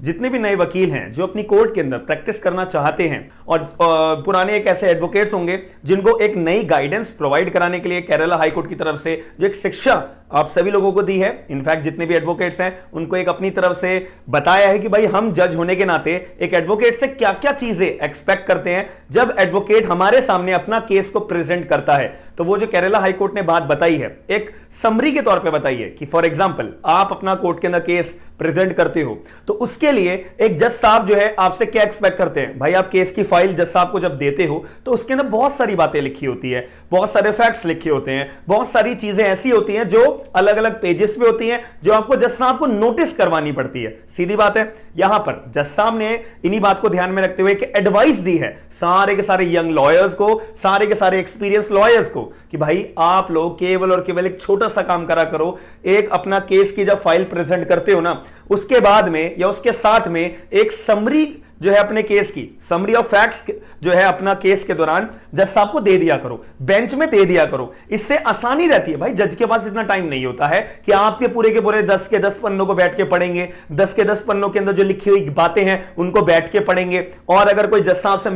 जितने भी नए वकील हैं जो अपनी कोर्ट के अंदर प्रैक्टिस करना चाहते हैं और पुराने एक ऐसे एडवोकेट्स होंगे जिनको एक नई गाइडेंस प्रोवाइड कराने के लिए केरला हाई कोर्ट की तरफ से जो एक शिक्षा आप सभी लोगों को दी है, इनफैक्ट जितने भी एडवोकेट्स हैं उनको एक अपनी तरफ से बताया है कि भाई हम जज होने के नाते एक एडवोकेट से क्या क्या चीजें एक्सपेक्ट करते हैं जब एडवोकेट हमारे सामने अपना केस को प्रेजेंट करता है। तो वो जो केरला हाई कोर्ट ने बात बताई है एक समरी के तौर पे बताई है कि फॉर एग्जांपल आप अपना कोर्ट के अंदर केस प्रेजेंट करते हो तो उसके लिए एक जज साहब जो है आपसे क्या एक्सपेक्ट करते हैं। भाई आप केस की फाइल जज साहब को जब देते हो तो उसके अंदर बहुत सारी बातें लिखी होती है, बहुत सारे फैक्ट्स लिखे होते हैं, बहुत सारी चीजें ऐसी होती हैं जो अलग अलग पेजेस पे होती हैं जो आपको जज साहब को नोटिस करवानी पड़ती है। सीधी बात है, यहां पर जज साहब ने इन्हीं बात को ध्यान में रखते हुए एक एडवाइस दी है सारे के सारे यंग लॉयर्स को, सारे के सारे एक्सपीरियंस लॉयर्स को कि भाई आप लोग केवल और केवल एक छोटा सा काम करा करो। एक अपना केस की जब फाइल प्रेजेंट करते हो ना उसके बाद में या उसके साथ में एक समरी जो है अपने केस की समरी ऑफ फैक्ट्स जो है अपना केस के दौरान जज साहब को दे दिया करो, बेंच में दे दिया करो। इससे आसानी रहती है। भाई जज के पास इतना टाइम नहीं होता है कि आपके पूरे के पूरे 10 के 10 पन्नों को बैठ के पढ़ेंगे, 10 के 10 पन्नों के अंदर जो लिखी हुई बातें हैं उनको बैठ के पढ़ेंगे और अगर कोई जज साहब से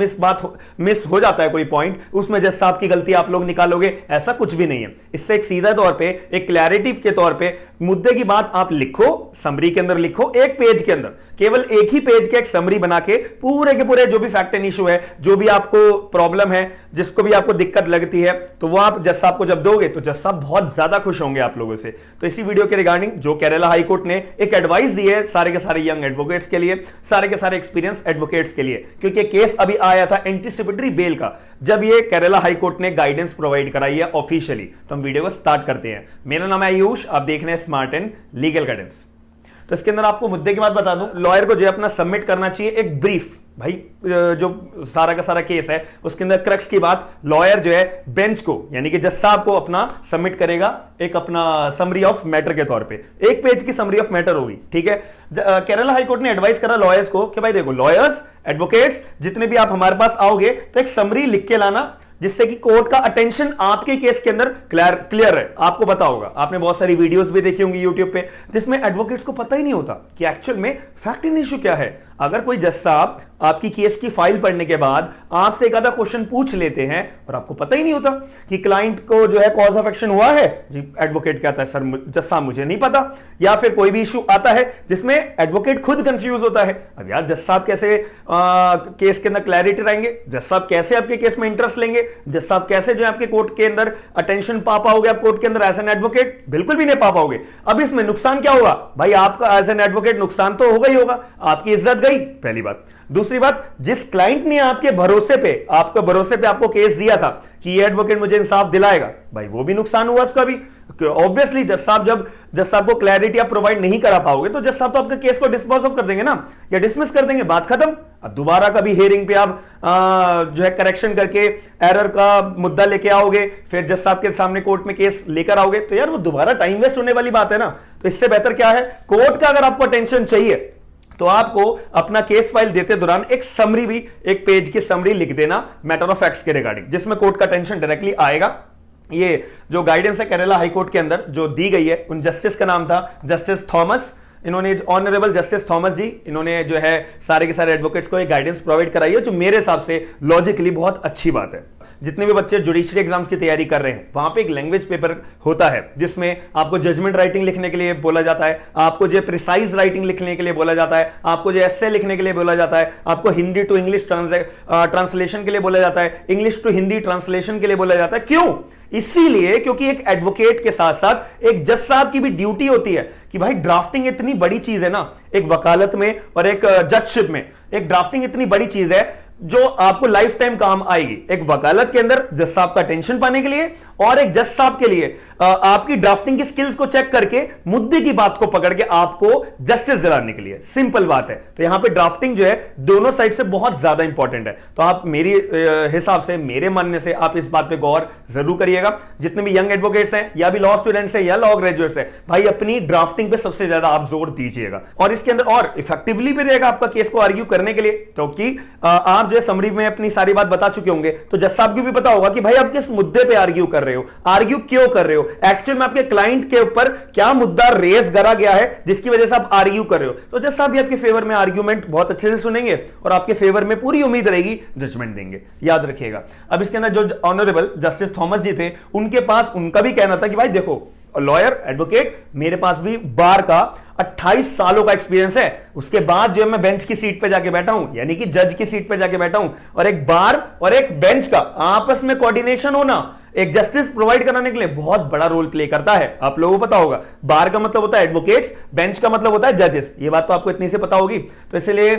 मिस हो जाता है कोई पॉइंट उसमें जज साहब की गलती आप लोग निकालोगे, ऐसा कुछ भी नहीं है। इससे एक सीधा तौर पर एक क्लैरिटी के तौर पर मुद्दे की बात आप लिखो, समरी के अंदर लिखो, एक पेज के अंदर केवल एक ही पेज के एक समरी बना के पूरे के पूरे जो भी फैक्ट एंड इशू है, जो भी आपको प्रॉब्लम है, जिसको भी आपको दिक्कत लगती है तो वो आप जज साहब को जब दोगे तो जज साहब बहुत ज्यादा खुश होंगे आप लोगों से। तो इसी वीडियो के रिगार्डिंग जो केरला हाई कोर्ट ने एक एडवाइस दी है सारे के सारे यंग एडवोकेट्स के लिए, सारे के सारे एक्सपीरियंस एडवोकेट्स के लिए, क्योंकि केस अभी आया था एंटीसिपेटरी बेल का जब ये केरला हाई कोर्ट ने गाइडेंस प्रोवाइड कराई है ऑफिशियली। तो हम वीडियो को स्टार्ट करते हैं। मेरा नाम है आयुष, आप देख रहे हैं स्मार्ट एंड लीगल गाइडेंस। तो इसके अंदर आपको मुद्दे की बात बता दूं, लॉयर को जो अपना सबमिट करना चाहिए एक ब्रीफ। भाई जो सारा का सारा केस है उसके अंदर क्रक्स की बात लॉयर जो है बेंच को यानी कि जज साहब को अपना सबमिट करेगा एक अपना समरी ऑफ मैटर के तौर पे, एक पेज की समरी ऑफ मैटर होगी। ठीक है, केरला हाई कोर्ट ने एडवाइस करा लॉयर्स को कि भाई देखो लॉयर्स एडवोकेट्स जितने भी आप हमारे पास आओगे तो एक समरी लिख के लाना जिससे कि कोर्ट का अटेंशन आपके केस के अंदर क्लियर है। आपको पता होगा, आपने बहुत सारी वीडियोस भी देखी होंगी यूट्यूब पे जिसमें एडवोकेट्स को पता ही नहीं होता कि एक्चुअल में फैक्ट इन इशू क्या है। अगर कोई जज साहब आपकी केस की फाइल पढ़ने के बाद आपसे एक आधा क्वेश्चन पूछ लेते हैं और आपको पता ही नहीं होता कि क्लाइंट को जो है कॉज ऑफ एक्शन हुआ है, जी एडवोकेट कहता है सर जज साहब मुझे नहीं पता, या फिर कोई भी इशू आता है जिसमें एडवोकेट खुद कंफ्यूज होता है। अब यार जज साहब कैसे केस के अंदर क्लैरिटी लाएंगे, जज साहब कैसे आपके केस में इंटरेस्ट लेंगे, जज साहब कैसे जो है आपके कोर्ट के अंदर अटेंशन पा पाओगे आप कोर्ट के अंदर एज एन एडवोकेट, बिल्कुल भी नहीं पा पाओगे। अब इसमें नुकसान क्या होगा भाई, आपका एज एन एडवोकेट नुकसान तो होगा ही होगा, आपकी इज्जत गई पहली बात। दूसरी बात, जिस क्लाइंट ने आपके भरोसे पे आपको केस दिया था कि ये एडवोकेट मुझे इंसाफ दिलाएगा, भाई वो भी नुकसान हुआ उसका भी। ऑब्वियसली जज साहब को क्लैरिटी आप प्रोवाइड नहीं करा पाओगे तो जज साहब तो आपके केस को डिस्पोज ऑफ कर देंगे ना, या डिसमिस कर देंगे, बात खत्म। अब दोबारा कभी हियरिंग पे आप जो है करेक्शन करके एरर का मुद्दा लेके आओगे, फिर जज साहब के सामने कोर्ट में केस लेकर आओगे तो यार वो दोबारा टाइम वेस्ट होने वाली बात है ना। तो इससे बेहतर क्या है, कोर्ट का अगर आपको अटेंशन चाहिए तो आपको अपना केस फाइल देते दौरान एक समरी भी, एक पेज की समरी लिख देना मैटर ऑफ फैक्ट्स के रिगार्डिंग, जिसमें कोर्ट का अटेंशन डायरेक्टली आएगा। ये जो गाइडेंस है केरला हाई कोर्ट के अंदर जो दी गई है, उन जस्टिस का नाम था जस्टिस थॉमस, इन्होंने ऑनरेबल जस्टिस थॉमस जी, इन्होंने जो है सारे के सारे एडवोकेट्स को एक गाइडेंस प्रोवाइड कराई है जो मेरे हिसाब से लॉजिकली बहुत अच्छी बात है। जितने भी बच्चे जुडिशरी एग्जाम्स की तैयारी कर रहे हैं वहां पे एक लैंग्वेज पेपर होता है जिसमें आपको जजमेंट राइटिंग लिखने के लिए बोला जाता है, आपको जो प्रिसाइज राइटिंग लिखने के लिए बोला जाता है, आपको जो एस्से लिखने के लिए बोला जाता है, आपको हिंदी टू इंग्लिश ट्रांसलेशन के लिए बोला जाता है, इंग्लिश टू हिंदी ट्रांसलेशन के लिए बोला जाता है। क्यों? इसीलिए क्योंकि एक एडवोकेट के साथ साथ एक जज साहब की भी ड्यूटी होती है कि भाई ड्राफ्टिंग इतनी बड़ी चीज है ना, एक वकालत में और एक जजशिप में एक ड्राफ्टिंग इतनी बड़ी चीज है जो आपको लाइफ टाइम काम आएगी। एक वकालत के अंदर जज साहब का टेंशन पाने के लिए और एक जज साहब के लिए आपकी ड्राफ्टिंग की स्किल्स को चेक करके मुद्दे की बात को पकड़ के आपको जस्टिस दिलाने के लिए। सिंपल बात है। तो यहां पे ड्राफ्टिंग जो है दोनों साइड से बहुत ज्यादा इंपॉर्टेंट है। तो आप मेरी हिसाब से, मेरे मानने से आप इस बात पे गौर जरूर करिएगा। जितने भी यंग एडवोकेट्स हैं या भी लॉ स्टूडेंट्स हैं या लॉ ग्रेजुएट्स हैं, भाई अपनी ड्राफ्टिंग पे सबसे ज्यादा आप जोर दीजिएगा और इसके अंदर और इफेक्टिवली भी रहेगा आपका केस को आर्ग्यू करने के लिए, क्योंकि आप आप जो है समरी में अपनी सारी बात बता चुके होंगे, तो जज साहब को भी पता होगा कि भाई आप किस मुद्दे पे आर्ग्यू कर रहे हो, आर्ग्यू क्यों कर रहे हो, एक्चुअल में आपके क्लाइंट के ऊपर क्या मुद्दा रेस करा गया है जिसकी वजह से आप आर्ग्यू कर रहे हो। तो जज साहब भी आपके फेवर में आर्ग्यूमेंट बहुत अच्छे से सुनेंगे और आपके फेवर में पूरी उम्मीद रहेगी जजमेंट देंगे, याद रखिएगा। अब इसके अंदर जो ऑनरेबल जस्टिस थॉमस जी थे, उनके पास उनका भी कहना था कि भाई देखो लॉयर एडवोकेट, मेरे पास भी बार का 28 सालों का एक्सपीरियंस है, उसके बाद जो है मैं बेंच की सीट पे जाके बैठा हूं, यानी कि जज की सीट पे जाके बैठा हूं, और एक बार और एक बेंच का आपस में कोऑर्डिनेशन होना एक जस्टिस प्रोवाइड कराने के लिए बहुत बड़ा रोल प्ले करता है। आप लोगों को पता होगा, बार का मतलब होता है एडवोकेट्स, बेंच का मतलब होता है जजेस, ये बात तो आपको इतनी से पता होगी। तो इसलिए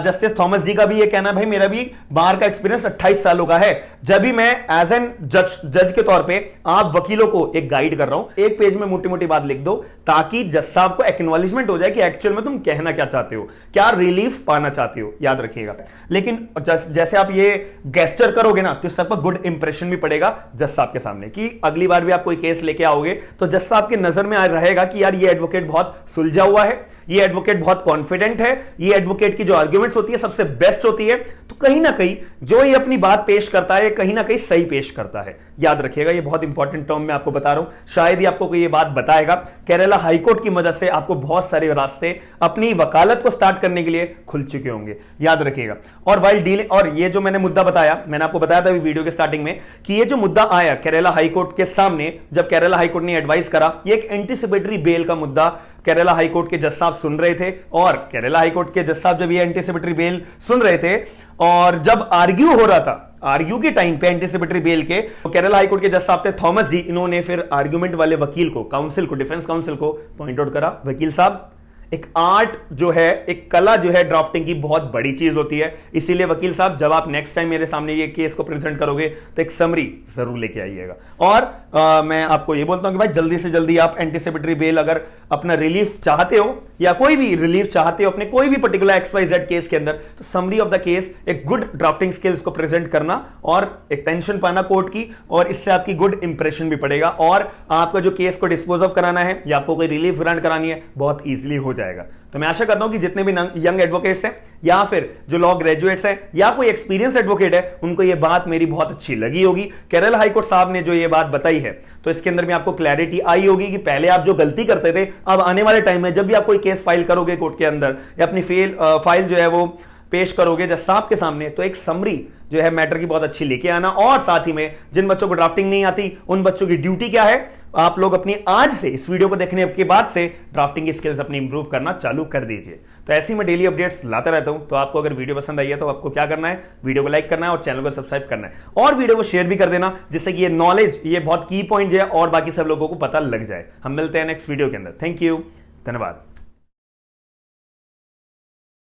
जस्टिस थॉमस जी का भी ये कहना है भाई मेरा भी बार का एक्सपीरियंस 28 सालों का है, जब भी मैं एज एन जज के तौर पे आप वकीलों को एक गाइड कर रहा हूं, एक पेज में मोटी मोटी बात लिख दो ताकि जज साहब को एक्नॉलेजमेंट हो जाए कि एक्चुअल में तुम कहना क्या चाहते हो, क्या रिलीफ पाना चाहते हो, याद रखिएगा। लेकिन जैसे आप ये गेस्चर करोगे ना तो सबका गुड इंप्रेशन भी पड़ेगा जज साहब के सामने, कि अगली बार भी आप कोई केस लेके आओगे तो जज साहब की नजर में रहेगा कि यार ये एडवोकेट बहुत सुलझा हुआ है, ये एडवोकेट बहुत कॉन्फिडेंट है, ये एडवोकेट की जो आर्ग्यूमेंट्स होती है सबसे बेस्ट होती है। तो कहीं ना कहीं जो ये अपनी बात पेश करता है कहीं ना कहीं सही पेश करता है, याद रखिएगा। ये बहुत इंपॉर्टेंट टर्म मैं आपको बता रहा हूं, शायद ही आपको कोई ये बात बताएगा। केरला हाईकोर्ट की मदद से आपको बहुत सारे रास्ते अपनी वकालत को स्टार्ट करने के लिए खुल चुके होंगे, याद रखिएगा। और वाइल डीलिंग, और ये जो मैंने मुद्दा बताया, मैंने आपको बताया था वीडियो के स्टार्टिंग में कि ये जो मुद्दा आया केरला हाईकोर्ट के सामने, जब केरला हाईकोर्ट ने एडवाइस करा, ये एक एंटीसिपेटरी बेल का मुद्दा केरला हाईकोर्ट के जज साहब सुन रहे थे। और केरला हाईकोर्ट के जज साहब जब ये एंटीसिपेटरी बेल सुन रहे थे और जब आर्ग्यू हो रहा था, आर्ग्यू के टाइम पे एंटीसिपेटरी बेल के, तो केरला हाईकोर्ट के जज साहब थे थॉमस जी, इन्होंने फिर आर्ग्यूमेंट वाले वकील को, काउंसिल को, डिफेंस काउंसिल को पॉइंट आउट करा, वकील साहब एक आर्ट जो है, एक कला जो है ड्राफ्टिंग की बहुत बड़ी चीज होती है, इसीलिए वकील साहब जब आप नेक्स्ट टाइम मेरे सामने ये केस को प्रेजेंट करोगे तो एक समरी जरूर लेके आइएगा। और मैं आपको ये बोलता हूं कि भाई जल्दी से जल्दी आप एंटीसिपेटरी बेल अगर अपना रिलीफ चाहते हो या कोई भी रिलीफ चाहते हो अपने कोई भी पर्टिकुलर XYZ केस के अंदर, तो समरी ऑफ द केस, एक गुड ड्राफ्टिंग स्किल्स को प्रेजेंट करना और एक टेंशन पाना कोर्ट की, और इससे आपकी गुड इंप्रेशन भी पड़ेगा और आपका जो केस को डिस्पोज ऑफ कराना है या आपको कोई रिलीफ ग्रांट करानी है बहुत ईजिली हो जाएगा। तो मैं आशा करता हूं कि जितने भी यंग एडवोकेट्स हैं या फिर जो लॉ ग्रेजुएट्स हैं या कोई एक्सपीरियंस एडवोकेट है, उनको ये बात मेरी बहुत अच्छी लगी होगी। केरला हाईकोर्ट साहब ने जो ये बात बताई है, तो इसके अंदर में आपको क्लैरिटी आई होगी कि पहले आप जो गलती करते थे, अब आने वाले टाइम में जब भी आप कोई केस फाइल करोगे कोर्ट के अंदर या अपनी फाइल जो है वो पेश करोगे जज साहब के सामने, तो एक समरी जो है मैटर की बहुत अच्छी लेके आना। और साथ ही में जिन बच्चों को ड्राफ्टिंग नहीं आती उन बच्चों की ड्यूटी क्या है, आप लोग अपनी आज से, इस वीडियो को देखने के बाद से ड्राफ्टिंग की स्किल्स अपनी इंप्रूव करना चालू कर दीजिए। तो ऐसी मैं डेली अपडेट्स लाता रहता हूं। तो आपको अगर वीडियो पसंद आई है तो आपको क्या करना है, वीडियो को लाइक करना है और चैनल को सब्सक्राइब करना है और वीडियो को शेयर भी कर देना, जिससे कि ये नॉलेज, ये बहुत की पॉइंट जो है और बाकी सब लोगों को पता लग जाए। हम मिलते हैं नेक्स्ट वीडियो के अंदर। थैंक यू, धन्यवाद।